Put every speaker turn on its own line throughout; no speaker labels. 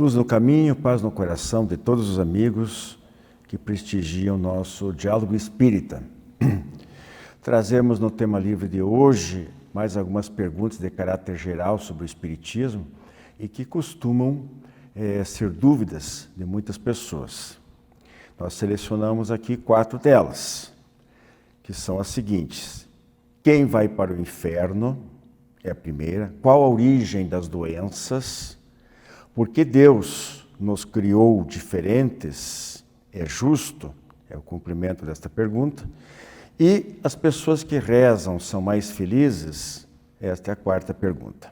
Luz no caminho, paz no coração de todos os amigos que prestigiam nosso diálogo espírita. Trazemos no tema livre de hoje mais algumas perguntas de caráter geral sobre o espiritismo e que costumam ser dúvidas de muitas pessoas. Nós selecionamos aqui 4 delas, que são as seguintes. Quem vai para o inferno? É a primeira. Qual a origem das doenças? Por que Deus nos criou diferentes? É justo? É o cumprimento desta pergunta. E as pessoas que rezam são mais felizes? Esta é a 4ª pergunta.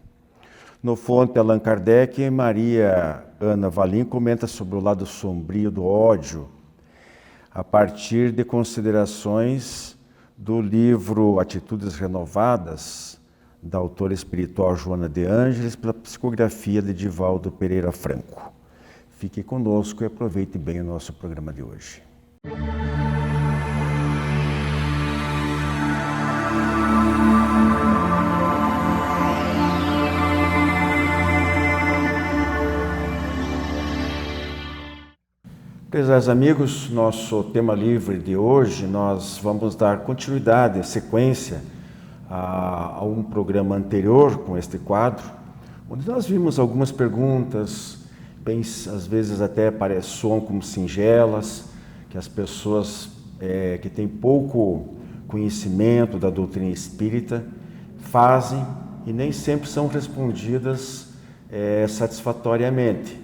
No Fonte Allan Kardec, Maria Ana Valim comenta sobre o lado sombrio do ódio, a partir de considerações do livro Atitudes Renovadas, da autora espiritual Joana de Ângeles, pela psicografia de Divaldo Pereira Franco. Fique conosco e aproveite bem o nosso programa de hoje. Prezados amigos, nosso tema livre de hoje, nós vamos dar continuidade, sequência a um programa anterior com este quadro, onde nós vimos algumas perguntas, bem, às vezes até soam como singelas, que as pessoas que têm pouco conhecimento da doutrina espírita fazem e nem sempre são respondidas satisfatoriamente.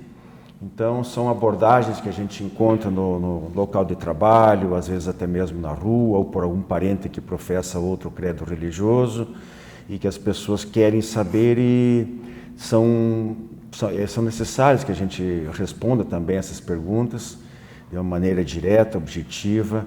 Então, são abordagens que a gente encontra no local de trabalho, às vezes até mesmo na rua, ou por algum parente que professa outro credo religioso, e que as pessoas querem saber e são necessários que a gente responda também essas perguntas de uma maneira direta, objetiva,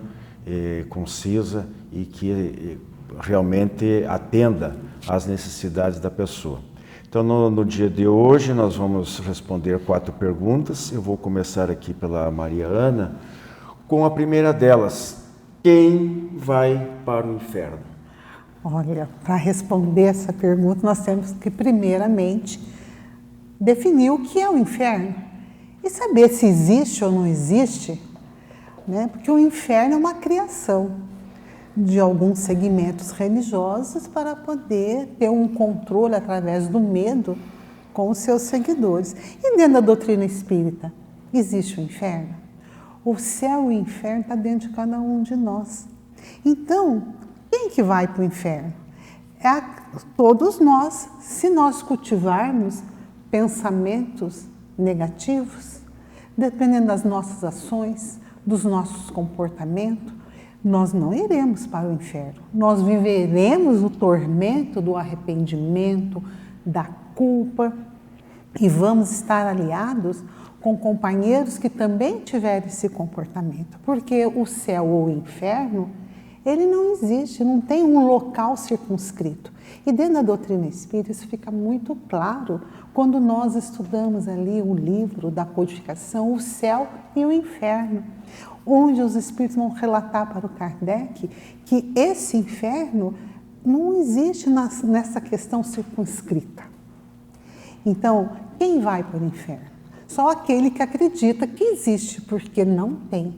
concisa e que realmente atenda às necessidades da pessoa. Então, no dia de hoje, nós vamos responder 4 perguntas. Eu vou começar aqui pela Maria Ana, com a primeira delas. Quem vai para o inferno?
Olha, para responder essa pergunta, nós temos que, primeiramente, definir o que é o inferno e saber se existe ou não existe, né? Porque o inferno é uma criação de alguns segmentos religiosos para poder ter um controle através do medo com os seus seguidores. E dentro da doutrina espírita, existe o inferno? O céu e o inferno está dentro de cada um de nós. Então, quem que vai para o inferno? Todos nós, se nós cultivarmos pensamentos negativos, dependendo das nossas ações, dos nossos comportamentos, nós não iremos para o inferno. Nós viveremos o tormento do arrependimento, da culpa e vamos estar aliados com companheiros que também tiveram esse comportamento. Porque o céu ou o inferno, ele não existe, não tem um local circunscrito. E dentro da doutrina espírita isso fica muito claro quando nós estudamos ali o livro da codificação, o céu e o inferno, onde os espíritos vão relatar para o Kardec que esse inferno não existe nessa questão circunscrita. Então, quem vai para o inferno? Só aquele que acredita que existe, porque não tem.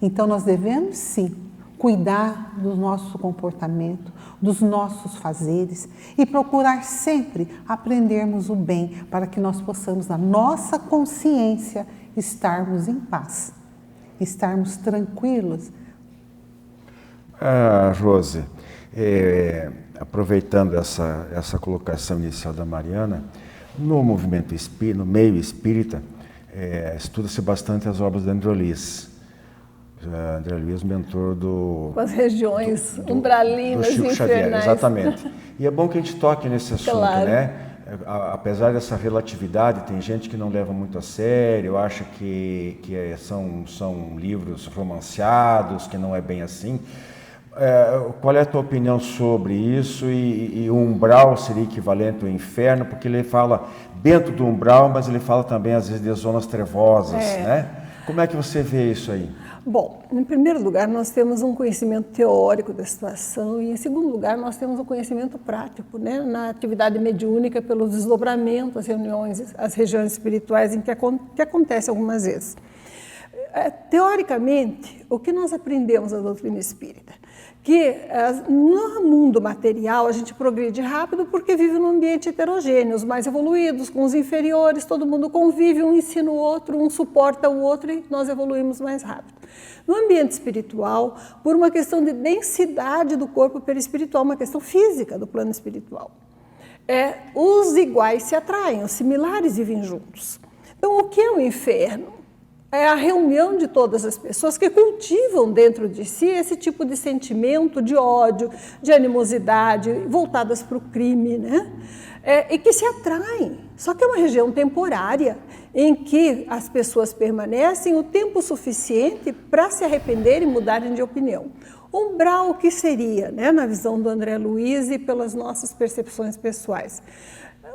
Então, nós devemos, sim, cuidar do nosso comportamento, dos nossos fazeres e procurar sempre aprendermos o bem para que nós possamos, na nossa consciência, estarmos em paz. Estarmos tranquilos.
Rose, aproveitando essa colocação inicial da Mariana, no movimento espírita, no meio espírita, estuda-se bastante as obras de André Luiz. André Luiz, mentor
com as regiões umbralinas
do Chico
e
Xavier,
infernais.
Exatamente. E é bom que a gente toque nesse assunto,
Claro.
né? Apesar dessa relatividade, tem gente que não leva muito a sério, acha que são livros romanceados, que não é bem assim. Qual é a tua opinião sobre isso? E o umbral seria equivalente ao inferno? Porque ele fala dentro do umbral, mas ele fala também às vezes de zonas trevosas, né? Como é que você vê isso aí?
Bom, em primeiro lugar, nós temos um conhecimento teórico da situação e, em segundo lugar, nós temos um conhecimento prático, né? Na atividade mediúnica, pelo desdobramento, as reuniões, as regiões espirituais em que acontece algumas vezes. Teoricamente, o que nós aprendemos na doutrina espírita? Que no mundo material a gente progride rápido porque vive num ambiente heterogêneo, os mais evoluídos com os inferiores, todo mundo convive, um ensina o outro, um suporta o outro e nós evoluímos mais rápido. No ambiente espiritual, por uma questão de densidade do corpo perispiritual, uma questão física do plano espiritual, os iguais se atraem, os similares vivem juntos. Então, o que é o inferno? É a reunião de todas as pessoas que cultivam dentro de si esse tipo de sentimento de ódio, de animosidade, voltadas para o crime, né? E que se atraem. Só que é uma região temporária em que as pessoas permanecem o tempo suficiente para se arrepender e mudarem de opinião. Umbral, o que seria, né, na visão do André Luiz e pelas nossas percepções pessoais?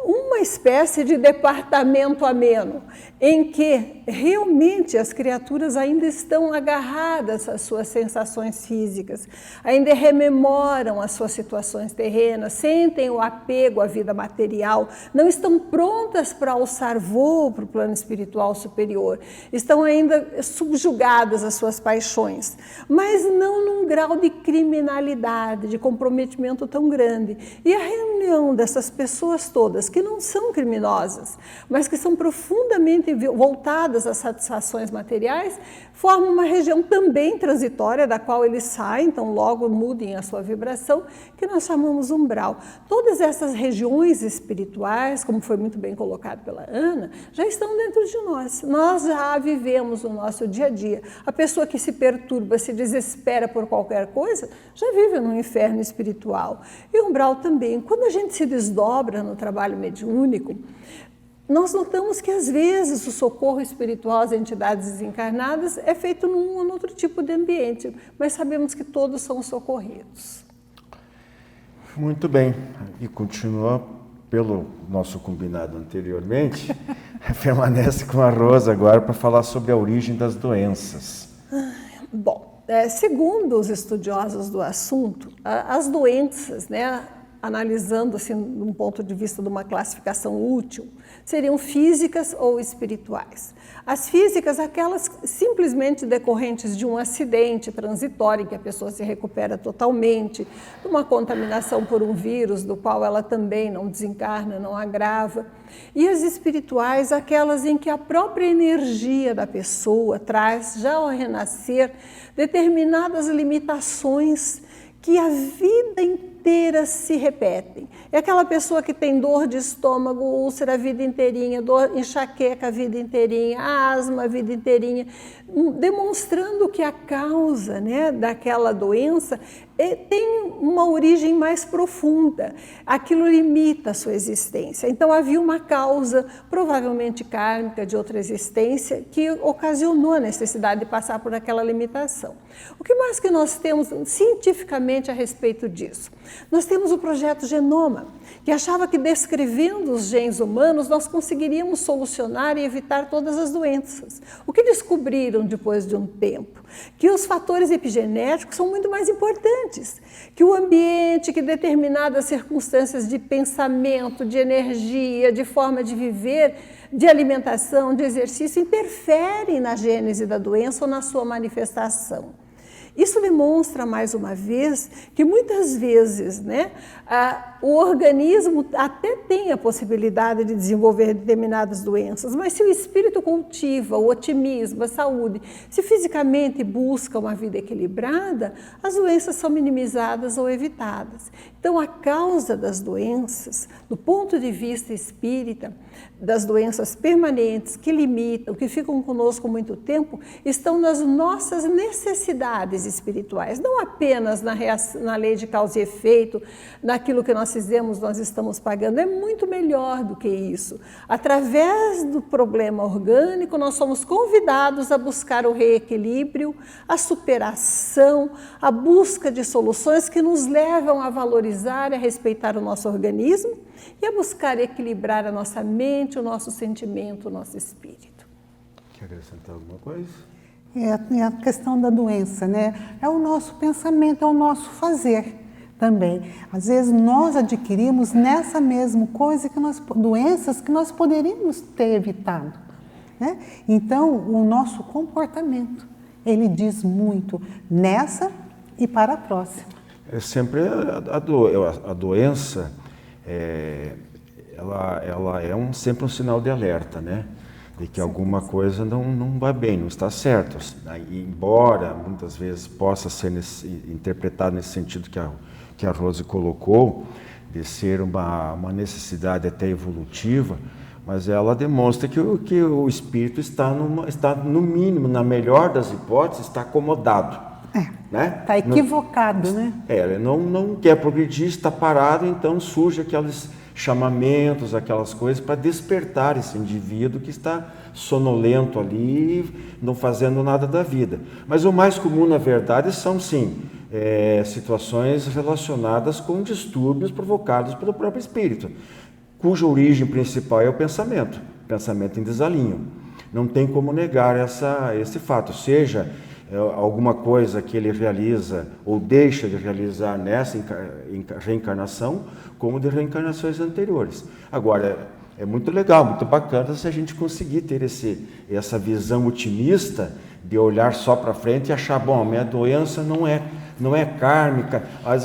Uma espécie de departamento ameno, em que realmente as criaturas ainda estão agarradas às suas sensações físicas, ainda rememoram as suas situações terrenas, sentem o apego à vida material, não estão prontas para alçar voo para o plano espiritual superior, estão ainda subjugadas às suas paixões, mas não num grau de criminalidade, de comprometimento tão grande. E a reunião dessas pessoas todas, que não são criminosas, mas que são profundamente voltadas às satisfações materiais, formam uma região também transitória, da qual eles saem, então logo mudem a sua vibração, que nós chamamos umbral. Todas essas regiões espirituais, como foi muito bem colocado pela Ana, já estão dentro de nós. Nós já vivemos no nosso dia a dia. A pessoa que se perturba, se desespera por qualquer coisa, já vive no inferno espiritual. E o umbral também. Quando a gente se desdobra no trabalho mediúnico, nós notamos que às vezes o socorro espiritual às entidades desencarnadas é feito num ou outro tipo de ambiente, mas sabemos que todos são socorridos.
Muito bem, e continua pelo nosso combinado anteriormente, permanece com a Rosa agora para falar sobre a origem das doenças.
Bom, segundo os estudiosos do assunto, as doenças, né, analisando assim, de um ponto de vista de uma classificação útil, seriam físicas ou espirituais. As físicas, aquelas simplesmente decorrentes de um acidente transitório em que a pessoa se recupera totalmente, de uma contaminação por um vírus do qual ela também não desencarna, não agrava. E as espirituais, aquelas em que a própria energia da pessoa traz, já ao renascer, determinadas limitações que a vida inteira se repetem. É aquela pessoa que tem dor de estômago, úlcera a vida inteirinha, enxaqueca a vida inteirinha, asma a vida inteirinha, demonstrando que a causa, né, daquela doença tem uma origem mais profunda. Aquilo limita a sua existência. Então havia uma causa, provavelmente kármica, de outra existência, que ocasionou a necessidade de passar por aquela limitação. O que mais que nós temos cientificamente a respeito disso? Nós temos o projeto Genoma, que achava que descrevendo os genes humanos nós conseguiríamos solucionar e evitar todas as doenças. O que descobriram depois de um tempo? Que os fatores epigenéticos são muito mais importantes, que o ambiente, que determinadas circunstâncias de pensamento, de energia, de forma de viver, de alimentação, de exercício, interferem na gênese da doença ou na sua manifestação. Isso demonstra, mais uma vez, que muitas vezes, né, o organismo até tem a possibilidade de desenvolver determinadas doenças, mas se o espírito cultiva o otimismo, a saúde, se fisicamente busca uma vida equilibrada, as doenças são minimizadas ou evitadas. Então, a causa das doenças, do ponto de vista espírita, das doenças permanentes que limitam, que ficam conosco muito tempo, estão nas nossas necessidades espirituais, não apenas na lei de causa e efeito, naquilo que nós fizemos, nós estamos pagando, é muito melhor do que isso. Através do problema orgânico, nós somos convidados a buscar o reequilíbrio, a superação, a busca de soluções que nos levam a valorizar e a respeitar o nosso organismo e a buscar equilibrar a nossa mente, o nosso sentimento, o nosso espírito.
Quer acrescentar alguma coisa?
é a questão da doença, né? É o nosso pensamento, é o nosso fazer também. Às vezes nós adquirimos nessa mesma coisa doenças que nós poderíamos ter evitado, né? Então, o nosso comportamento, ele diz muito nessa e para a próxima.
É sempre a doença, ela é sempre um sinal de alerta, né? De que alguma coisa não vai bem, não está certo. Embora muitas vezes possa ser interpretado nesse sentido que a Rose colocou, de ser uma necessidade até evolutiva, mas ela demonstra que o espírito está no mínimo, na melhor das hipóteses, está acomodado. Né?
Está equivocado, né?
Ele não quer progredir, está parado, então surge aqueles chamamentos, aquelas coisas para despertar esse indivíduo que está sonolento ali, não fazendo nada da vida. Mas o mais comum, na verdade, são sim situações relacionadas com distúrbios provocados pelo próprio espírito, cuja origem principal é o pensamento em desalinho. Não tem como negar esse fato, seja alguma coisa que ele realiza ou deixa de realizar nessa reencarnação, como de reencarnações anteriores. Agora, é muito legal, muito bacana se a gente conseguir ter essa visão otimista de olhar só para frente e achar, bom, a minha doença não é kármica. A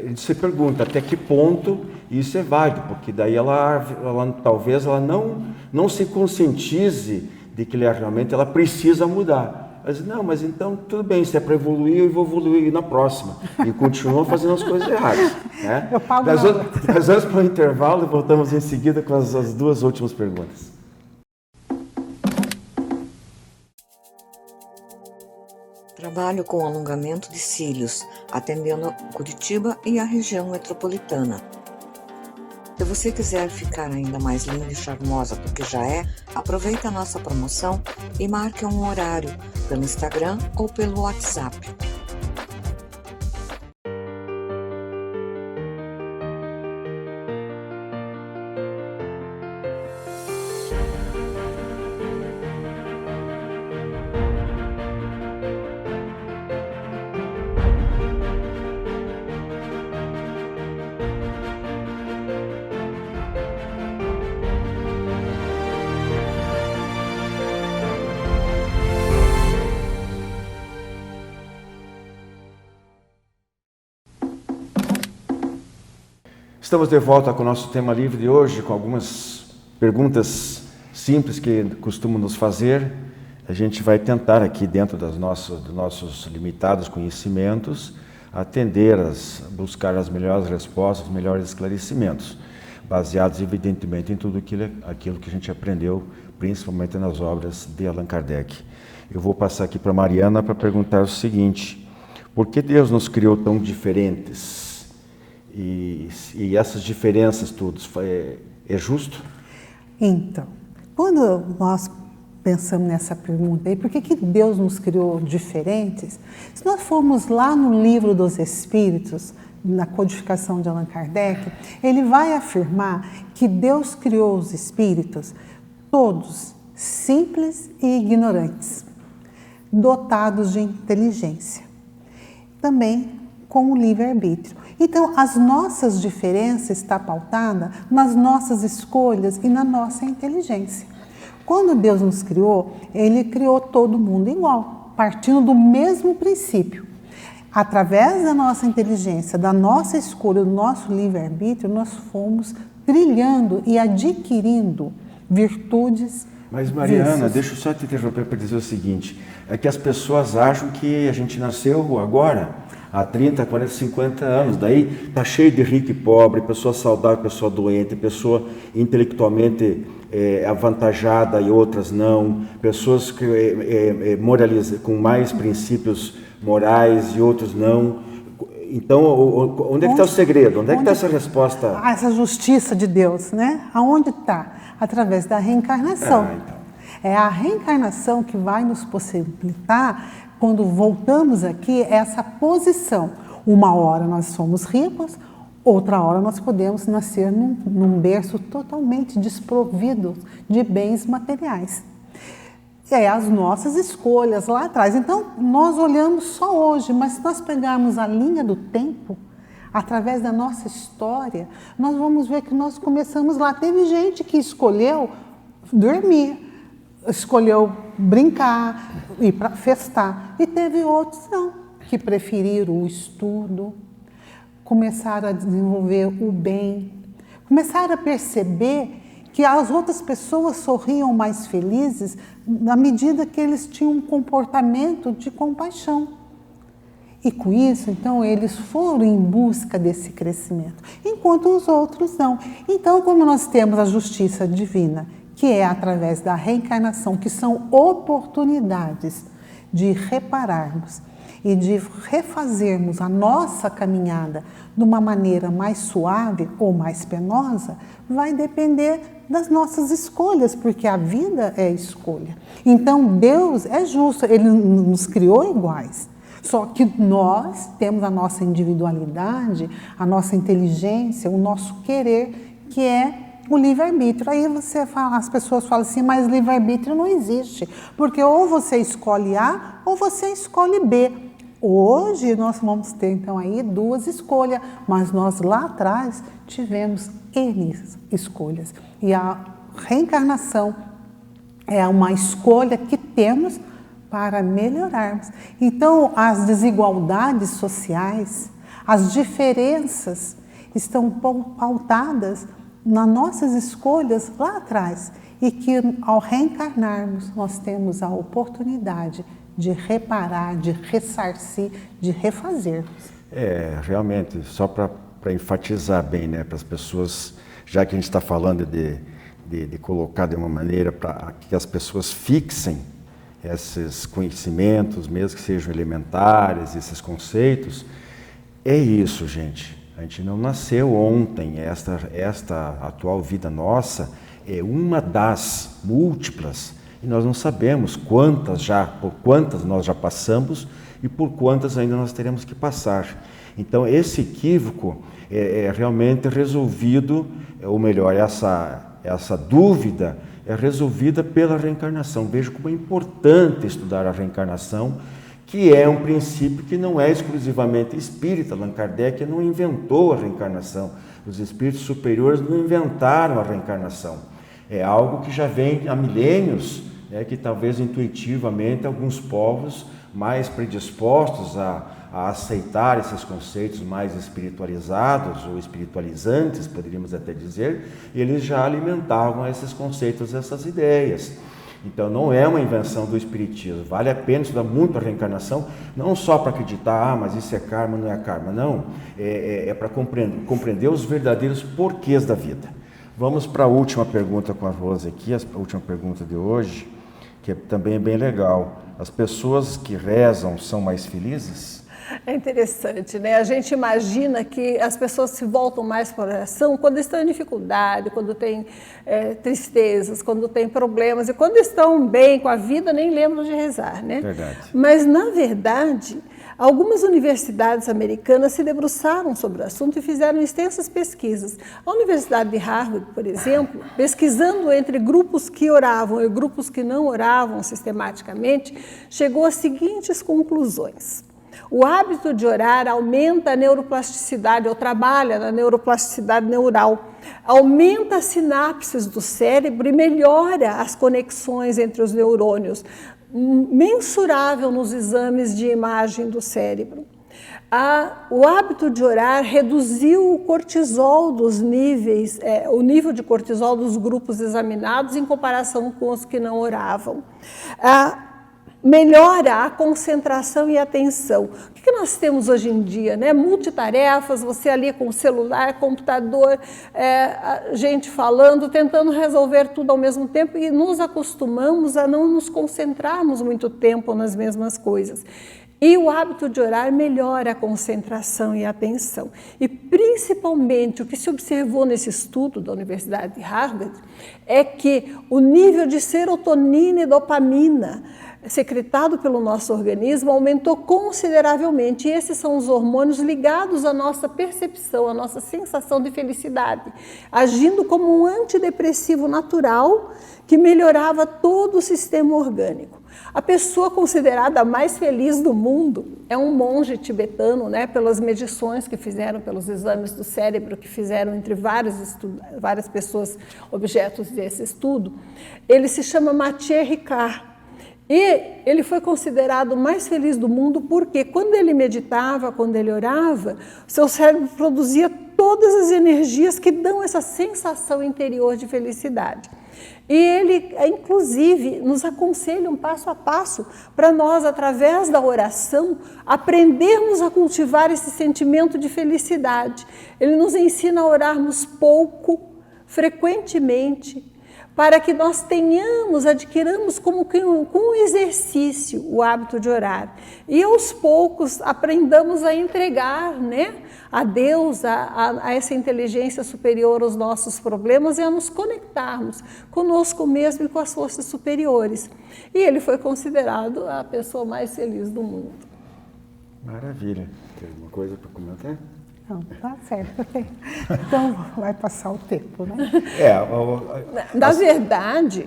gente se pergunta até que ponto isso é válido, porque daí talvez ela não se conscientize de que realmente ela precisa mudar. Mas então tudo bem, se é para evoluir, eu vou evoluir na próxima. E continua fazendo as coisas erradas. Né?
Eu pago
Mas vamos para o intervalo e voltamos em seguida com as duas últimas perguntas.
Trabalho com alongamento de cílios, atendendo Curitiba e a região metropolitana. Se você quiser ficar ainda mais linda e charmosa do que já é, aproveite a nossa promoção e marque um horário pelo Instagram ou pelo WhatsApp.
Estamos de volta com o nosso tema livre de hoje, com algumas perguntas simples que costumam nos fazer. A gente vai tentar aqui, dentro dos nossos limitados conhecimentos, buscar as melhores respostas, os melhores esclarecimentos, baseados evidentemente em tudo aquilo que a gente aprendeu, principalmente nas obras de Allan Kardec. Eu vou passar aqui para a Mariana para perguntar o seguinte: por que Deus nos criou tão diferentes? E essas diferenças todas, é justo?
Então, quando nós pensamos nessa pergunta aí, por que Deus nos criou diferentes? Se nós formos lá no Livro dos Espíritos, na codificação de Allan Kardec, ele vai afirmar que Deus criou os espíritos todos simples e ignorantes, dotados de inteligência, também com o livre-arbítrio. Então, as nossas diferenças estão pautadas nas nossas escolhas e na nossa inteligência. Quando Deus nos criou, Ele criou todo mundo igual, partindo do mesmo princípio. Através da nossa inteligência, da nossa escolha, do nosso livre-arbítrio, nós fomos trilhando e adquirindo virtudes.
Mas Mariana, deixa eu só te interromper para dizer o seguinte: é que as pessoas acham que a gente nasceu agora, há 30, 40, 50 anos, daí está cheio de rico e pobre, pessoa saudável, pessoa doente, pessoa intelectualmente avantajada e outras não, pessoas que com mais princípios morais e outros não. Então, onde é que está o segredo? Onde é que está essa resposta?
Essa justiça de Deus, né? Aonde está? Através da reencarnação.
Então.
É a reencarnação que vai nos possibilitar, quando voltamos aqui, essa posição. Uma hora nós somos ricos, outra hora nós podemos nascer num berço totalmente desprovido de bens materiais. as nossas escolhas lá atrás. Então, nós olhamos só hoje, mas se nós pegarmos a linha do tempo, através da nossa história, nós vamos ver que nós começamos lá. Teve gente que escolheu dormir, escolheu brincar, ir para festar, e teve outros não, que preferiram o estudo, começaram a desenvolver o bem, começaram a perceber que as outras pessoas sorriam mais felizes na medida que eles tinham um comportamento de compaixão. E com isso, então, eles foram em busca desse crescimento, enquanto os outros não. Então, como nós temos a justiça divina, que é através da reencarnação, que são oportunidades de repararmos e de refazermos a nossa caminhada de uma maneira mais suave ou mais penosa, vai depender das nossas escolhas, porque a vida é escolha. Então, Deus é justo, Ele nos criou iguais. Só que nós temos a nossa individualidade, a nossa inteligência, o nosso querer, que é o livre-arbítrio. Aí você fala, as pessoas falam assim, mas livre-arbítrio não existe, porque ou você escolhe A ou você escolhe B. Hoje nós vamos ter então aí duas escolhas, mas nós lá atrás tivemos N escolhas. E a reencarnação é uma escolha que temos para melhorarmos. Então, as desigualdades sociais, as diferenças estão pautadas nas nossas escolhas lá atrás e que ao reencarnarmos nós temos a oportunidade de reparar, de ressarcir, de refazermos.
Realmente, só para enfatizar bem, né, para as pessoas, já que a gente está falando de colocar de uma maneira para que as pessoas fixem esses conhecimentos, mesmo que sejam elementares, esses conceitos, é isso, gente. A gente não nasceu ontem, esta atual vida nossa é uma das múltiplas, e nós não sabemos por quantas nós já passamos e por quantas ainda nós teremos que passar. Então, esse equívoco é realmente resolvido, ou melhor, essa dúvida é resolvida pela reencarnação. Veja como é importante estudar a reencarnação, que é um princípio que não é exclusivamente espírita. Allan Kardec não inventou a reencarnação. Os espíritos superiores não inventaram a reencarnação. É algo que já vem há milênios, né, que talvez intuitivamente alguns povos mais predispostos a aceitar esses conceitos mais espiritualizados ou espiritualizantes, poderíamos até dizer, eles já alimentavam esses conceitos, essas ideias. Então não é uma invenção do espiritismo, vale a pena estudar muito a reencarnação, não só para acreditar, mas isso é karma, não é karma, não, é para compreender os verdadeiros porquês da vida. Vamos para a última pergunta com a Rose aqui, a última pergunta de hoje, que também é bem legal. As pessoas que rezam são mais felizes?
É interessante, né? A gente imagina que as pessoas se voltam mais para a oração quando estão em dificuldade, quando têm tristezas, quando têm problemas, e quando estão bem com a vida nem lembram de rezar, né?
Verdade.
Mas, na verdade, algumas universidades americanas se debruçaram sobre o assunto e fizeram extensas pesquisas. A Universidade de Harvard, por exemplo, pesquisando entre grupos que oravam e grupos que não oravam sistematicamente, chegou às seguintes conclusões. O hábito de orar aumenta a neuroplasticidade, ou trabalha na neuroplasticidade neural, aumenta as sinapses do cérebro e melhora as conexões entre os neurônios, mensurável nos exames de imagem do cérebro. O hábito de orar reduziu o cortisol dos níveis, o nível de cortisol dos grupos examinados em comparação com os que não oravam. Melhora a concentração e a atenção. O que nós temos hoje em dia, né? Multitarefas, você ali com o celular, computador, gente falando, tentando resolver tudo ao mesmo tempo, e nos acostumamos a não nos concentrarmos muito tempo nas mesmas coisas. E o hábito de orar melhora a concentração e a atenção. E principalmente o que se observou nesse estudo da Universidade de Harvard é que o nível de serotonina e dopamina secretado pelo nosso organismo aumentou consideravelmente. E esses são os hormônios ligados à nossa percepção, à nossa sensação de felicidade, agindo como um antidepressivo natural que melhorava todo o sistema orgânico. A pessoa considerada a mais feliz do mundo é um monge tibetano, né, pelas medições que fizeram, pelos exames do cérebro que fizeram entre várias pessoas objetos desse estudo. Ele se chama Matthieu Ricard. E ele foi considerado o mais feliz do mundo porque quando ele meditava, quando ele orava, seu cérebro produzia todas as energias que dão essa sensação interior de felicidade. E ele, inclusive, nos aconselha um passo a passo para nós, através da oração, aprendermos a cultivar esse sentimento de felicidade. Ele nos ensina a orarmos pouco, frequentemente, para que nós adquiramos como que com um exercício o hábito de orar. E aos poucos aprendamos a entregar, né, a Deus, a essa inteligência superior os nossos problemas e a nos conectarmos conosco mesmo e com as forças superiores. E ele foi considerado a pessoa mais feliz do mundo.
Maravilha. Tem alguma coisa para comentar?
Não, tá certo. Então, vai passar o tempo, né?
Na verdade,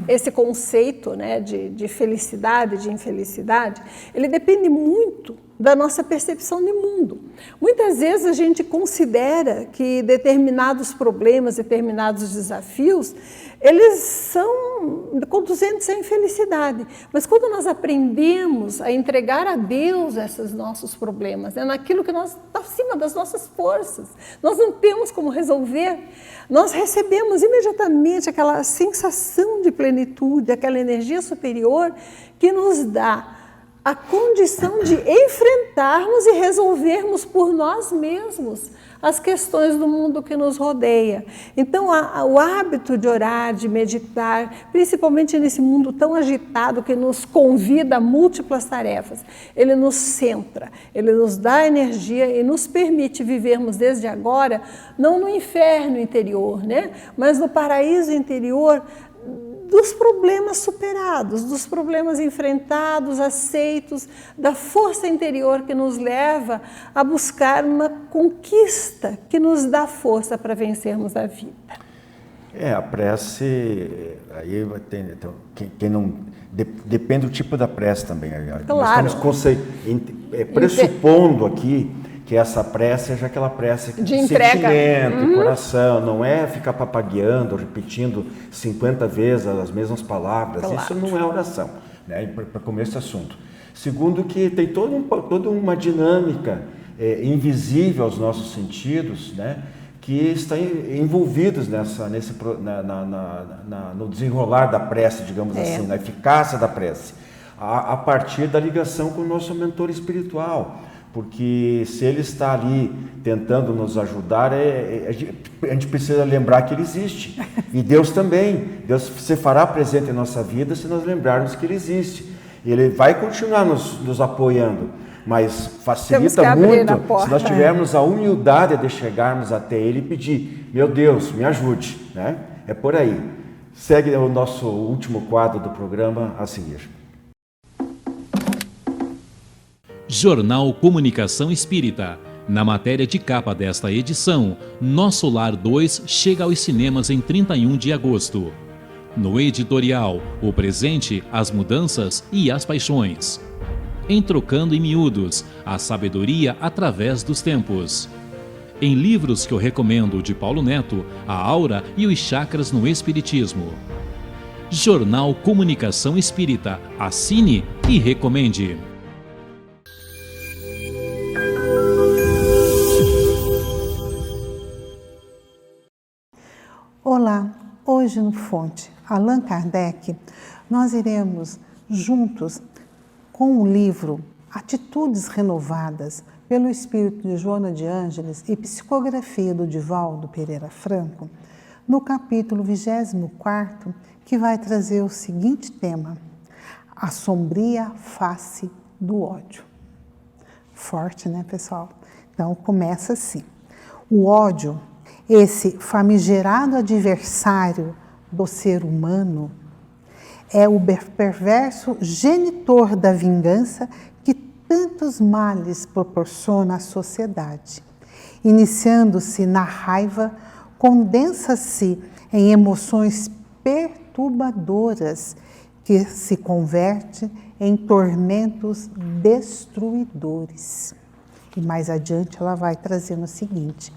esse conceito, né, de felicidade, de infelicidade, ele depende muito da nossa percepção de mundo. Muitas vezes a gente considera que determinados problemas, determinados desafios, eles são conduzentes à infelicidade. Mas quando nós aprendemos a entregar a Deus esses nossos problemas, né, naquilo que está acima das nossas forças, nós não temos como resolver, nós recebemos imediatamente aquela sensação de plenitude, aquela energia superior que nos dá a condição de enfrentarmos e resolvermos por nós mesmos as questões do mundo que nos rodeia. Então, o hábito de orar, de meditar, principalmente nesse mundo tão agitado que nos convida a múltiplas tarefas, ele nos centra, ele nos dá energia e nos permite vivermos desde agora, não no inferno interior, né, mas no paraíso interior, dos problemas superados, dos problemas enfrentados, aceitos, da força interior que nos leva a buscar uma conquista que nos dá força para vencermos a vida.
A prece, aí tem, então, quem não, depende do tipo da prece também.
Claro.
Nós estamos pressupondo aqui que essa prece seja aquela prece
de entrega,
sentimento, coração, não é ficar papagueando, repetindo 50 vezes as mesmas palavras. Claro. Isso não é oração, né? Para começar esse assunto. Segundo, que tem toda uma dinâmica invisível aos nossos sentidos, né? Que está envolvidos no desenrolar da prece, digamos assim, na eficácia da prece, a partir da ligação com o nosso mentor espiritual. Porque se ele está ali tentando nos ajudar, a gente precisa lembrar que ele existe. E Deus também. Deus se fará presente em nossa vida se nós lembrarmos que ele existe. E ele vai continuar nos apoiando, mas facilita muito se nós tivermos a humildade de chegarmos até ele e pedir: meu Deus, me ajude, né? É por aí. Segue o nosso último quadro do programa a seguir.
Jornal Comunicação Espírita. Na matéria de capa desta edição, Nosso Lar 2 chega aos cinemas em 31 de agosto. No editorial, o presente, as mudanças e as paixões. Em Trocando em Miúdos, a sabedoria através dos tempos. Em livros que eu recomendo de Paulo Neto, a aura e os chakras no Espiritismo. Jornal Comunicação Espírita. Assine e recomende.
Olá, hoje no Fonte Allan Kardec, nós iremos juntos com o livro Atitudes Renovadas, pelo espírito de Joana de Ângeles e psicografia do Divaldo Pereira Franco, no capítulo 24, que vai trazer o seguinte tema: a sombria face do ódio. Forte, né, pessoal? Então, começa assim. O ódio, esse famigerado adversário do ser humano, é o perverso genitor da vingança que tantos males proporciona à sociedade. Iniciando-se na raiva, condensa-se em emoções perturbadoras que se converte em tormentos destruidores. E mais adiante ela vai trazendo o seguinte: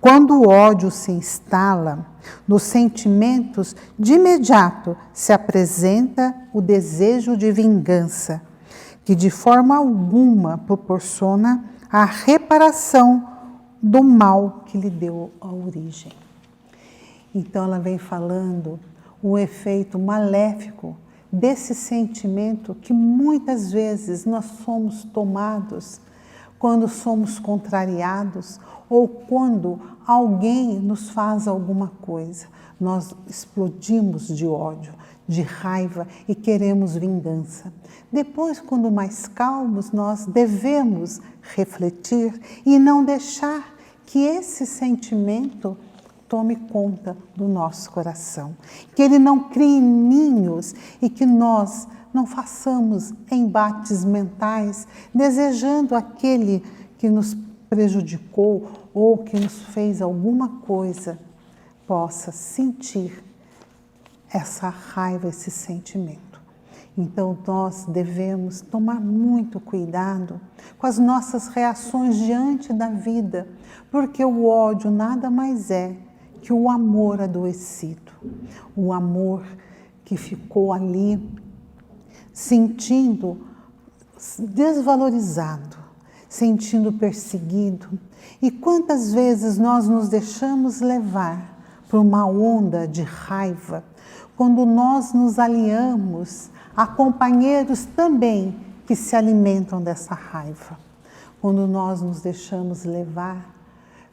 quando o ódio se instala nos sentimentos, de imediato se apresenta o desejo de vingança, que de forma alguma proporciona a reparação do mal que lhe deu a origem. Então ela vem falando o efeito maléfico desse sentimento que muitas vezes nós somos tomados quando somos contrariados ou quando alguém nos faz alguma coisa. Nós explodimos de ódio, de raiva e queremos vingança. Depois, quando mais calmos, nós devemos refletir e não deixar que esse sentimento tome conta do nosso coração, que ele não crie ninhos e que nós não façamos embates mentais desejando aquele que nos prejudicou ou que nos fez alguma coisa possa sentir essa raiva, esse sentimento. Então nós devemos tomar muito cuidado com as nossas reações diante da vida, porque o ódio nada mais é que o amor adoecido, o amor que ficou ali sentindo desvalorizado, sentindo perseguido. E quantas vezes nós nos deixamos levar por uma onda de raiva, quando nós nos aliamos a companheiros também que se alimentam dessa raiva, quando nós nos deixamos levar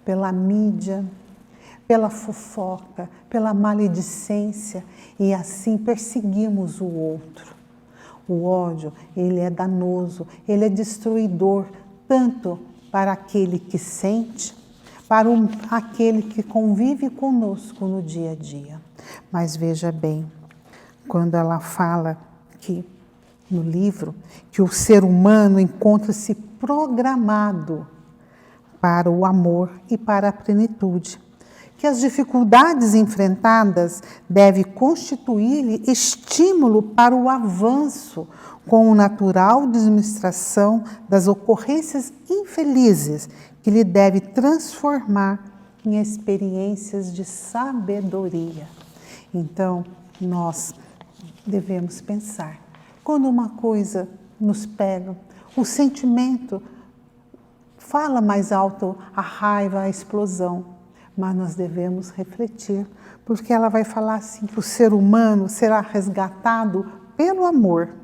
pela mídia, pela fofoca, pela maledicência e assim perseguimos o outro. O ódio, ele é danoso, ele é destruidor, tanto para aquele que sente, para aquele que convive conosco no dia a dia. Mas veja bem, quando ela fala que, no livro, que o ser humano encontra-se programado para o amor e para a plenitude, que as dificuldades enfrentadas devem constituir-lhe estímulo para o avanço com natural administração das ocorrências infelizes, que lhe deve transformar em experiências de sabedoria. Então, nós devemos pensar, quando uma coisa nos pega, o sentimento fala mais alto, a raiva, a explosão, mas nós devemos refletir, porque ela vai falar assim que o ser humano será resgatado pelo amor.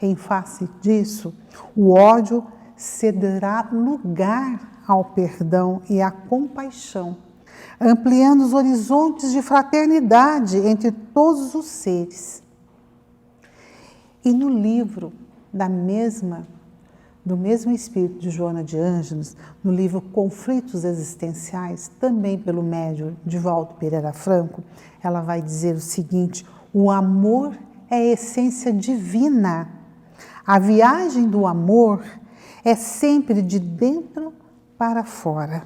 Em face disso, o ódio cederá lugar ao perdão e à compaixão, ampliando os horizontes de fraternidade entre todos os seres. E no livro do mesmo espírito de Joana de Ângeles, no livro Conflitos Existenciais, também pelo médium Divaldo Pereira Franco, ela vai dizer o seguinte: o amor é a essência divina. A viagem do amor é sempre de dentro para fora.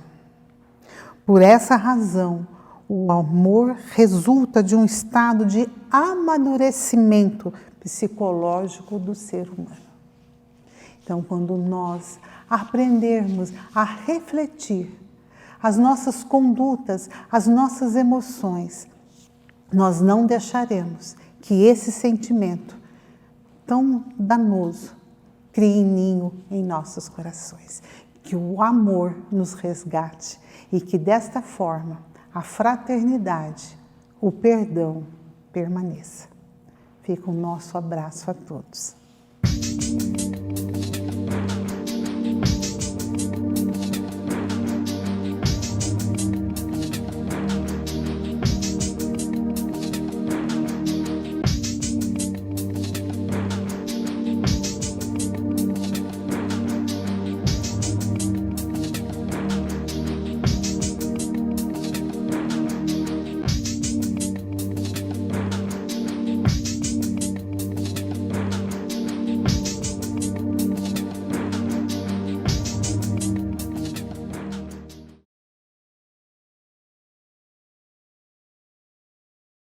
Por essa razão, o amor resulta de um estado de amadurecimento psicológico do ser humano. Então, quando nós aprendermos a refletir as nossas condutas, as nossas emoções, nós não deixaremos que esse sentimento tão danoso crie ninho em nossos corações. Que o amor nos resgate e que desta forma a fraternidade, o perdão permaneça. Fica o nosso abraço a todos.